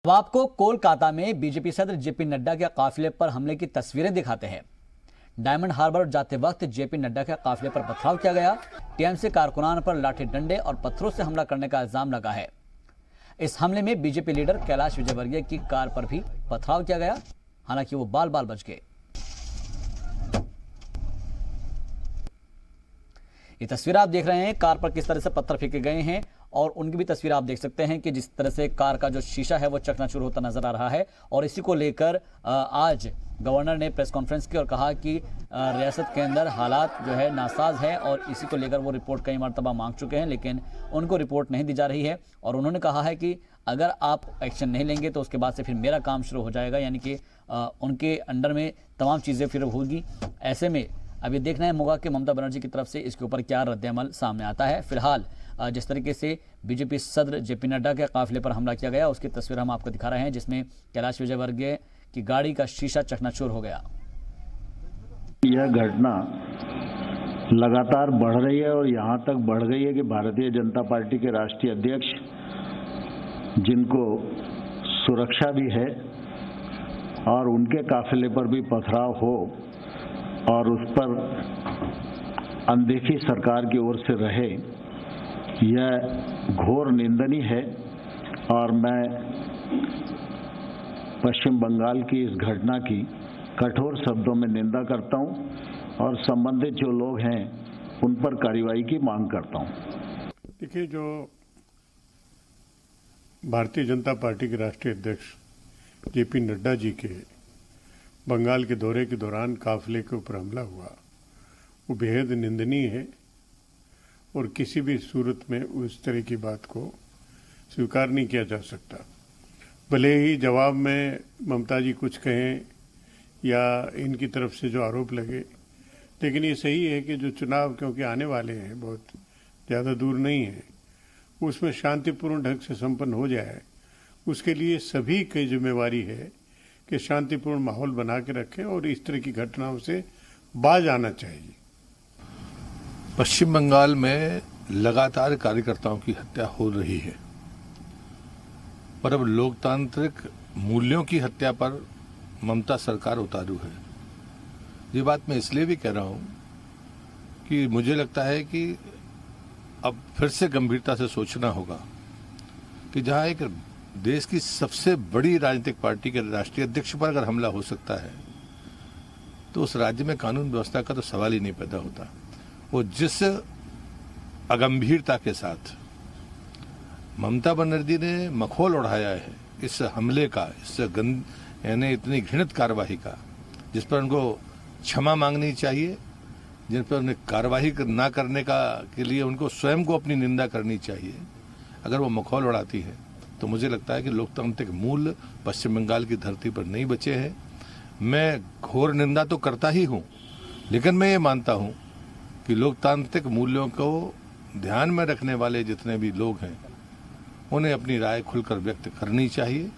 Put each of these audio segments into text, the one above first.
अब आपको कोलकाता में बीजेपी सदर जेपी नड्डा के काफिले पर हमले की तस्वीरें दिखाते हैं। डायमंड हार्बर जाते वक्त जेपी नड्डा के काफिले पर पथराव किया गया। टीएमसी कारकुनान पर लाठी डंडे और पत्थरों से हमला करने का इल्जाम लगा है। इस हमले में बीजेपी लीडर कैलाश विजयवर्गीय की कार पर भी पथराव किया गया, हालांकि वो बाल बाल बच गए। ये तस्वीर आप देख रहे हैं, कार पर किस तरह से पत्थर फेंके गए हैं और उनकी भी तस्वीर आप देख सकते हैं कि जिस तरह से कार का जो शीशा है वो चकनाचूर होता नजर आ रहा है। और इसी को लेकर आज गवर्नर ने प्रेस कॉन्फ्रेंस की और कहा कि रियासत के अंदर हालात जो है नासाज है और इसी को लेकर वो रिपोर्ट कई मरतबा मांग चुके हैं, लेकिन उनको रिपोर्ट नहीं दी जा रही है। और उन्होंने कहा है कि अगर आप एक्शन नहीं लेंगे तो उसके बाद से फिर मेरा काम शुरू हो जाएगा, यानी कि उनके अंडर में तमाम चीज़ें फिर होगी। ऐसे में अभी देखना है होगा कि ममता बनर्जी की तरफ से इसके ऊपर क्या रद्द-ए-अमल सामने आता है। फिलहाल जिस तरीके से बीजेपी सदर जेपी नड्डा के काफिले पर हमला किया गया उसकी तस्वीर हम आपको दिखा रहे हैं, जिसमें कैलाश विजयवर्गीय की गाड़ी का शीशा चकनाचूर हो गया। यह घटना लगातार बढ़ रही है और यहां तक बढ़ गई है कि भारतीय जनता पार्टी के राष्ट्रीय अध्यक्ष, जिनको सुरक्षा भी है और उनके काफिले पर भी पथराव हो और उस पर अनदेखी सरकार की ओर से रहे, यह घोर निंदनीय है। और मैं पश्चिम बंगाल की इस घटना की कठोर शब्दों में निंदा करता हूं और संबंधित जो लोग हैं उन पर कार्रवाई की मांग करता हूं। देखिए, जो भारतीय जनता पार्टी के राष्ट्रीय अध्यक्ष जेपी नड्डा जी के बंगाल के दौरे के दौरान काफिले के ऊपर हमला हुआ, वो बेहद निंदनीय है और किसी भी सूरत में उस तरह की बात को स्वीकार नहीं किया जा सकता। भले ही जवाब में ममता जी कुछ कहें या इनकी तरफ से जो आरोप लगे, लेकिन ये सही है कि जो चुनाव क्योंकि आने वाले हैं, बहुत ज़्यादा दूर नहीं है, उसमें शांतिपूर्ण ढंग से संपन्न हो जाए। उसके लिए सभी की जिम्मेवारी है कि शांतिपूर्ण माहौल बना के रखें और इस तरह की घटनाओं से बाज आना चाहिए। पश्चिम बंगाल में लगातार कार्यकर्ताओं की हत्या हो रही है, पर अब लोकतांत्रिक मूल्यों की हत्या पर ममता सरकार उतारू है। ये बात मैं इसलिए भी कह रहा हूं कि मुझे लगता है कि अब फिर से गंभीरता से सोचना होगा कि जहां एक देश की सबसे बड़ी राजनीतिक पार्टी के राष्ट्रीय अध्यक्ष पर अगर हमला हो सकता है तो उस राज्य में कानून व्यवस्था का तो सवाल ही नहीं पैदा होता। वो जिस अगंभीरता के साथ ममता बनर्जी ने मखौल उड़ाया है इस हमले का, इस यानी इतनी घृणित कार्यवाही का, जिस पर उनको क्षमा मांगनी चाहिए, जिन पर उन्हें कार्यवाही ना करने का के लिए उनको स्वयं को अपनी निंदा करनी चाहिए। अगर वो मखौल उड़ाती है तो मुझे लगता है कि लोकतांत्रिक मूल्य पश्चिम बंगाल की धरती पर नहीं बचे हैं। मैं घोर निंदा तो करता ही हूं, लेकिन मैं ये मानता हूं कि लोकतांत्रिक मूल्यों को ध्यान में रखने वाले जितने भी लोग हैं उन्हें अपनी राय खुलकर व्यक्त करनी चाहिए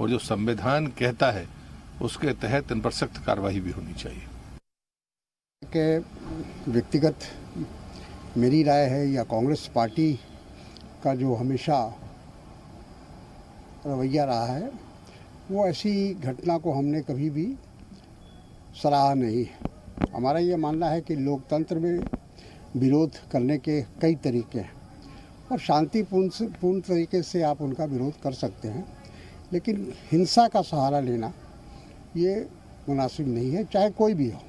और जो संविधान कहता है उसके तहत इन पर सख्त कार्रवाई भी होनी चाहिए। कि व्यक्तिगत मेरी राय है या कांग्रेस पार्टी का जो हमेशा रवैया रहा है, वो ऐसी घटना को हमने कभी भी सराहा नहीं है। हमारा ये मानना है कि लोकतंत्र में विरोध करने के कई तरीके हैं और शांतिपूर्ण तरीके से आप उनका विरोध कर सकते हैं, लेकिन हिंसा का सहारा लेना ये मुनासिब नहीं है। चाहे कोई भी हो,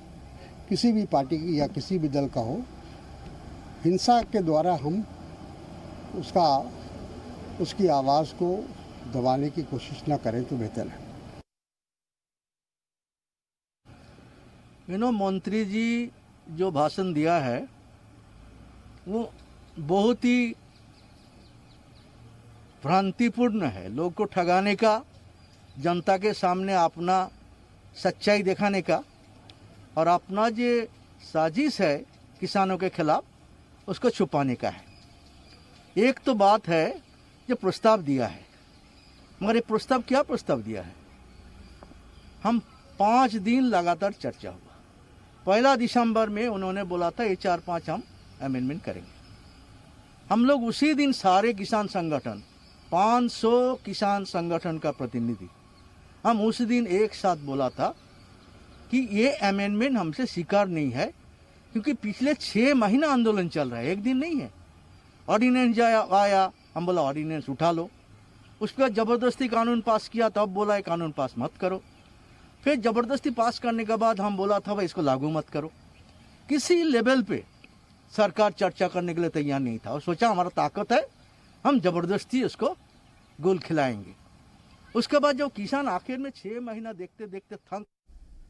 किसी भी पार्टी की या किसी भी दल का हो, हिंसा के द्वारा हम उसकी आवाज़ को दबाने की कोशिश ना करें तो बेहतर है। मंत्री जी जो भाषण दिया है वो बहुत ही भ्रांतिपूर्ण है। लोग को ठगाने का, जनता के सामने अपना सच्चाई दिखाने का और अपना जो साजिश है किसानों के खिलाफ उसको छुपाने का है। एक तो बात है जो प्रस्ताव दिया है, मगर ये प्रस्ताव क्या प्रस्ताव दिया है? हम 5 दिन लगातार चर्चा हुआ। 1 दिसंबर में उन्होंने बोला था ये 4-5 हम अमेंडमेंट करेंगे। हम लोग उसी दिन सारे किसान संगठन 500 किसान संगठन का प्रतिनिधि, हम उस दिन एक साथ बोला था कि ये अमेंडमेंट हमसे स्वीकार नहीं है, क्योंकि पिछले 6 महीना आंदोलन चल रहा है, एक दिन नहीं है। ऑर्डिनेंस आया, हम बोला ऑर्डिनेंस उठा लो। उसके बाद जबरदस्ती कानून पास किया, तब बोला कानून पास मत करो। फिर जबरदस्ती पास करने के बाद हम बोला था भाई इसको लागू मत करो। किसी लेवल पे सरकार चर्चा करने के लिए तैयार नहीं था और सोचा हमारा ताकत है, हम जबरदस्ती उसको गोल खिलाएंगे। उसके बाद जब किसान आखिर में 6 महीना देखते देखते थक